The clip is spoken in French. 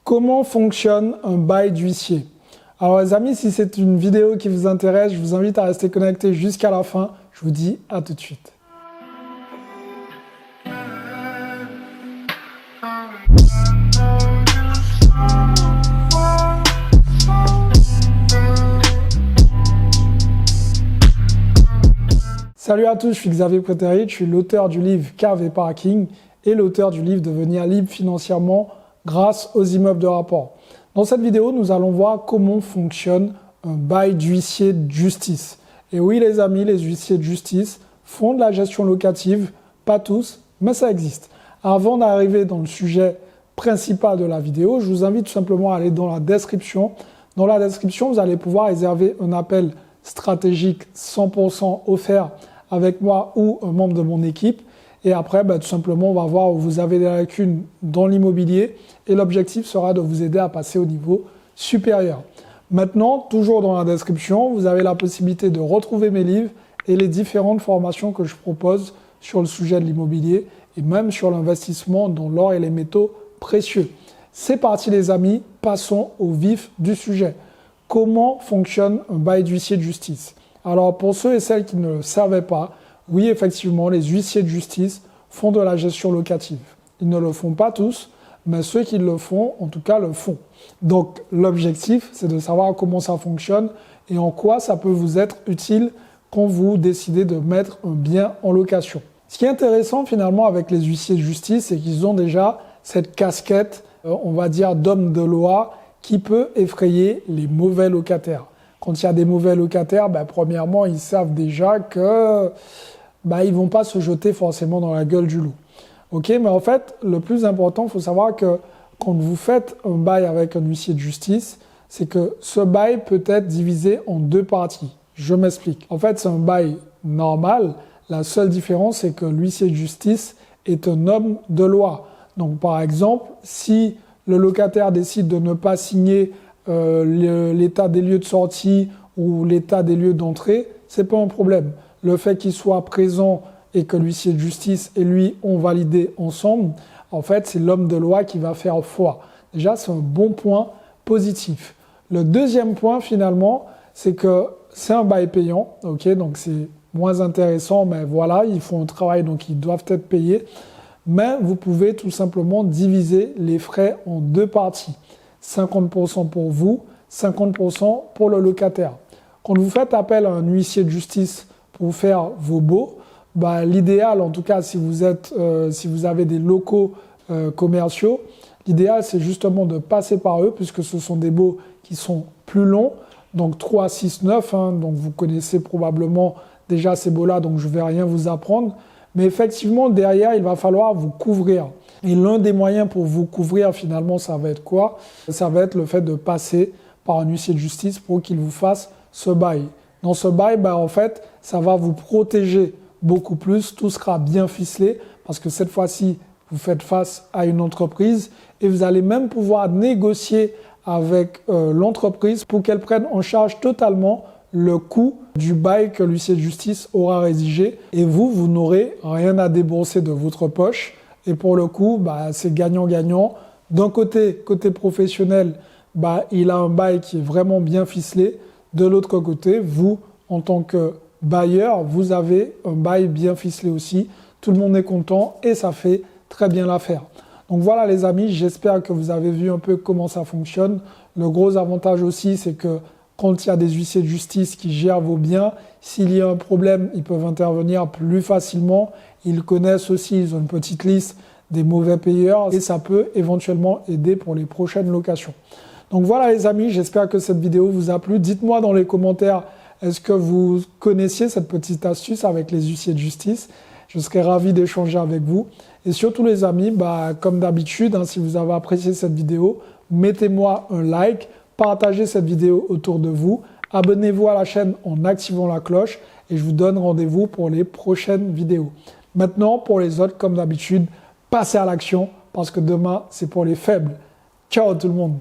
Comment fonctionne un bail d'huissier? Alors les amis, si c'est une vidéo qui vous intéresse, je vous invite à rester connecté jusqu'à la fin. Je vous dis à tout de suite. Salut à tous, je suis Xavier Prétérit, je suis l'auteur du livre Cave et Parking et l'auteur du livre Devenir libre financièrement grâce aux immeubles de rapport. Dans cette vidéo, nous allons voir comment fonctionne un bail d'huissier de justice. Et oui les amis, les huissiers de justice font de la gestion locative, pas tous, mais ça existe. Avant d'arriver dans le sujet principal de la vidéo, je vous invite tout simplement à aller dans la description. Dans la description, vous allez pouvoir réserver un appel stratégique 100% offert avec moi ou un membre de mon équipe. Et après, tout simplement, on va voir où vous avez des lacunes dans l'immobilier et l'objectif sera de vous aider à passer au niveau supérieur. Maintenant, toujours dans la description, vous avez la possibilité de retrouver mes livres et les différentes formations que je propose sur le sujet de l'immobilier et même sur l'investissement dans l'or et les métaux précieux. C'est parti les amis, passons au vif du sujet. Comment fonctionne un bail d'huissier de justice? Alors pour ceux et celles qui ne le savaient pas, oui effectivement les huissiers de justice font de la gestion locative. Ils ne le font pas tous, mais ceux qui le font en tout cas le font. Donc l'objectif c'est de savoir comment ça fonctionne et en quoi ça peut vous être utile quand vous décidez de mettre un bien en location. Ce qui est intéressant finalement avec les huissiers de justice, c'est qu'ils ont déjà cette casquette, on va dire d'homme de loi, qui peut effrayer les mauvais locataires. Quand il y a des mauvais locataires, premièrement, ils savent déjà que ils vont pas se jeter forcément dans la gueule du loup. Ok, mais en fait, le plus important, il faut savoir que quand vous faites un bail avec un huissier de justice, c'est que ce bail peut être divisé en deux parties. Je m'explique. En fait, c'est un bail normal. La seule différence, c'est que l'huissier de justice est un homme de loi. Donc, par exemple, si le locataire décide de ne pas signer l'état des lieux de sortie ou l'état des lieux d'entrée, c'est pas un problème. Le fait qu'il soit présent et que l'huissier de justice et lui ont validé ensemble, en fait, c'est l'homme de loi qui va faire foi. Déjà, c'est un bon point positif. Le deuxième point, finalement, c'est que c'est un bail payant. Ok, donc c'est moins intéressant, mais voilà, ils font un travail, donc ils doivent être payés. Mais vous pouvez tout simplement diviser les frais en deux parties. 50% pour vous, 50% pour le locataire. Quand vous faites appel à un huissier de justice pour faire vos baux, l'idéal, en tout cas si vous avez des locaux commerciaux, l'idéal c'est justement de passer par eux puisque ce sont des baux qui sont plus longs, donc 3, 6, 9, donc vous connaissez probablement déjà ces baux-là, donc je ne vais rien vous apprendre. Mais effectivement, derrière, il va falloir vous couvrir. Et l'un des moyens pour vous couvrir, finalement, ça va être quoi? Ça va être le fait de passer par un huissier de justice pour qu'il vous fasse ce bail. Dans ce bail, en fait, ça va vous protéger beaucoup plus. Tout sera bien ficelé parce que cette fois-ci, vous faites face à une entreprise et vous allez même pouvoir négocier avec l'entreprise pour qu'elle prenne en charge totalement le coût du bail que l'huissier de justice aura rédigé et vous n'aurez rien à débourser de votre poche et pour le coup, c'est gagnant-gagnant. D'un côté professionnel, il a un bail qui est vraiment bien ficelé. De l'autre côté, vous, en tant que bailleur, vous avez un bail bien ficelé aussi. Tout le monde est content et ça fait très bien l'affaire. Donc voilà les amis, j'espère que vous avez vu un peu comment ça fonctionne. Le gros avantage aussi, c'est que quand il y a des huissiers de justice qui gèrent vos biens, s'il y a un problème, ils peuvent intervenir plus facilement. Ils connaissent aussi, ils ont une petite liste des mauvais payeurs et ça peut éventuellement aider pour les prochaines locations. Donc voilà les amis, j'espère que cette vidéo vous a plu. Dites-moi dans les commentaires, est-ce que vous connaissiez cette petite astuce avec les huissiers de justice? Je serais ravi d'échanger avec vous. Et surtout les amis, comme d'habitude, si vous avez apprécié cette vidéo, mettez-moi un like. Partagez cette vidéo autour de vous, abonnez-vous à la chaîne en activant la cloche et je vous donne rendez-vous pour les prochaines vidéos. Maintenant, pour les autres, comme d'habitude, passez à l'action parce que demain, c'est pour les faibles. Ciao tout le monde!